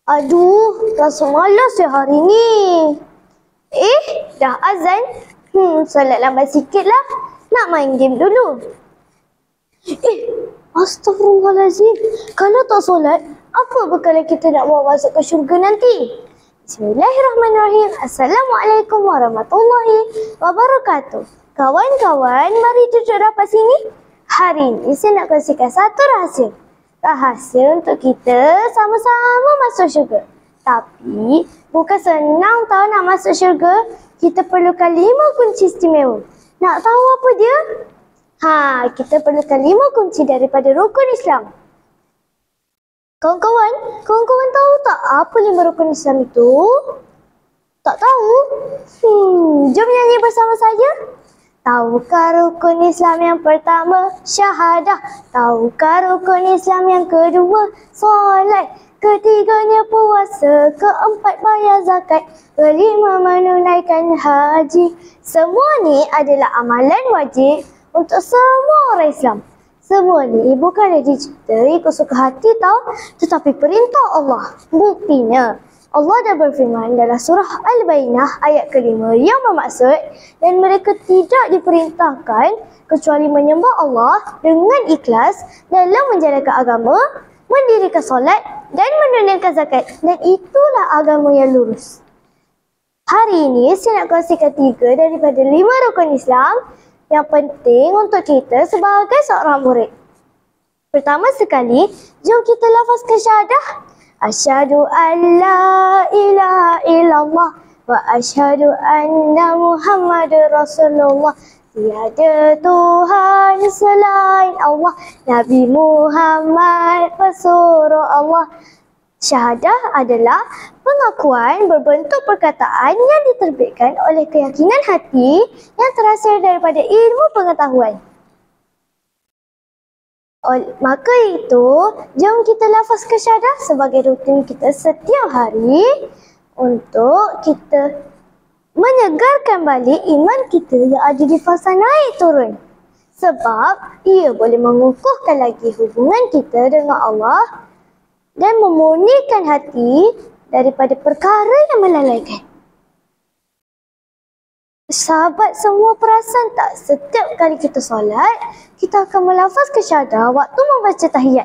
Aduh, rasa malas ya hari ni. Dah azan? Solat lambat sikit lah. Nak main game dulu. Astaghfirullahalazim. Kalau tak solat, apa bekal kita nak bawa masuk ke syurga nanti? Bismillahirrahmanirrahim. Assalamualaikum warahmatullahi wabarakatuh. Kawan-kawan, mari duduk rapat sini. Hari ini saya nak kongsikan satu rahsia. Rahsia untuk kita sama-sama masuk syurga. Tapi bukan senang tahu nak masuk syurga. Kita perlukan 5 kunci istimewa. Nak tahu apa dia? Kita perlukan 5 kunci daripada rukun Islam. Kawan-kawan tahu tak apa 5 rukun Islam itu? Tak tahu? Jom nyanyi bersama saya. Tahukah rukun Islam yang pertama? Syahadah. Tahukah rukun Islam yang kedua? Solat. Ketiganya puasa. Keempat bayar zakat. Kelima menunaikan haji. Semua ni adalah amalan wajib untuk semua orang Islam. Semua ni bukanlah dicipta ikut suka hati tau, tetapi perintah Allah. Buktinya Allah dah berfirman dalam surah Al-Bayyinah ayat kelima yang bermaksud, dan mereka tidak diperintahkan kecuali menyembah Allah dengan ikhlas dalam menjalankan agama, mendirikan solat dan menunaikan zakat, dan itulah agama yang lurus. Hari ini saya nak kongsikan 3 daripada 5 rukun Islam yang penting untuk kita sebagai seorang murid. Pertama sekali, jom kita lafazkan syahadah. Asyhadu an la ilaha illallah wa asyhadu anna Muhammadar Rasulullah. Tiada Tuhan selain Allah. Nabi Muhammad pesuruh Allah. Syahadah adalah pengakuan berbentuk perkataan yang diterbitkan oleh keyakinan hati yang terhasil daripada ilmu pengetahuan. Maka itu, jom kita lafazkan syahadah sebagai rutin kita setiap hari untuk kita menyegarkan balik iman kita yang ada di fasa naik turun. Sebab ia boleh mengukuhkan lagi hubungan kita dengan Allah dan memurnikan hati daripada perkara yang melalaikan. Sahabat semua perasan tak setiap kali kita solat, kita akan melafazkan syahadah waktu membaca tahiyat.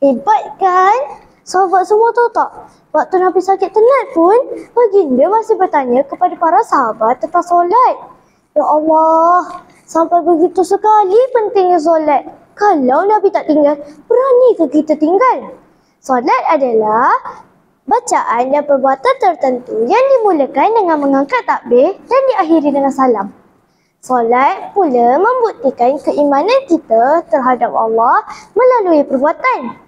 Hebat kan? Sahabat semua tahu tak? Waktu Nabi sakit tenat pun, baginda masih bertanya kepada para sahabat tentang solat. Ya Allah, sampai begitu sekali pentingnya solat. Kalau Nabi tak tinggal, berani ke kita tinggal? Solat adalah bacaan dan perbuatan tertentu yang dimulakan dengan mengangkat takbir dan diakhiri dengan salam. Solat pula membuktikan keimanan kita terhadap Allah melalui perbuatan.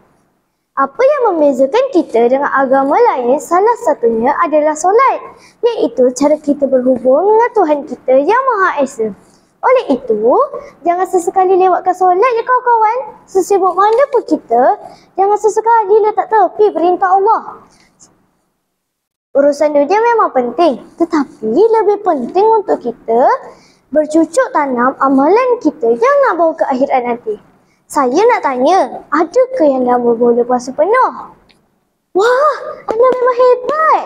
Apa yang membezakan kita dengan agama lain salah satunya adalah solat, iaitu cara kita berhubung dengan Tuhan kita yang Maha Esa. Oleh itu, jangan sesekali lewatkan solat ya kawan-kawan. Sesibuk mana pun kita, jangan sesekali letak tepi perintah Allah. Urusan dunia memang penting, tetapi lebih penting untuk kita bercucuk tanam amalan kita yang nak bawa ke akhirat nanti. Saya nak tanya, adakah yang dah bermula puasa penuh? Wah, anda memang hebat!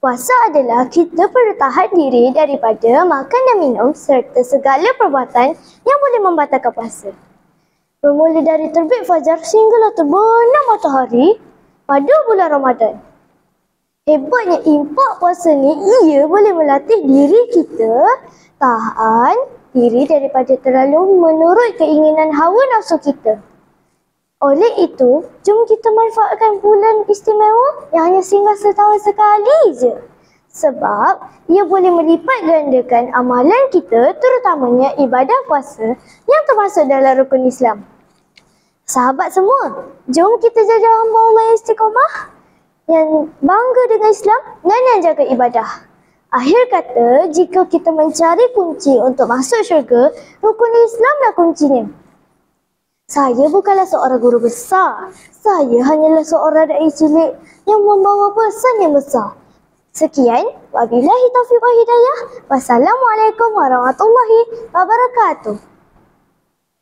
Puasa adalah kita perlu tahan diri daripada makan dan minum serta segala perbuatan yang boleh membatalkan puasa. Bermula dari terbit fajar sehinggalah terbenam matahari pada bulan Ramadan. Hebatnya impak puasa ni, ia boleh melatih diri kita tahan diri daripada terlalu menurut keinginan hawa nafsu kita. Oleh itu, jom kita manfaatkan bulan istimewa yang hanya singgah setahun sekali je. Sebab ia boleh melipat gandakan amalan kita, terutamanya ibadah puasa yang termasuk dalam rukun Islam. Sahabat semua, jom kita jadi hamba Allah yang istiqamah, yang bangga dengan Islam dan yang jaga ibadah. Akhir kata, jika kita mencari kunci untuk masuk syurga, rukun Islamlah kuncinya. Saya bukanlah seorang guru besar. Saya hanyalah seorang dai cilik yang membawa pesan yang besar. Sekian, wabillahi taufiq wal hidayah. Wassalamualaikum warahmatullahi wabarakatuh.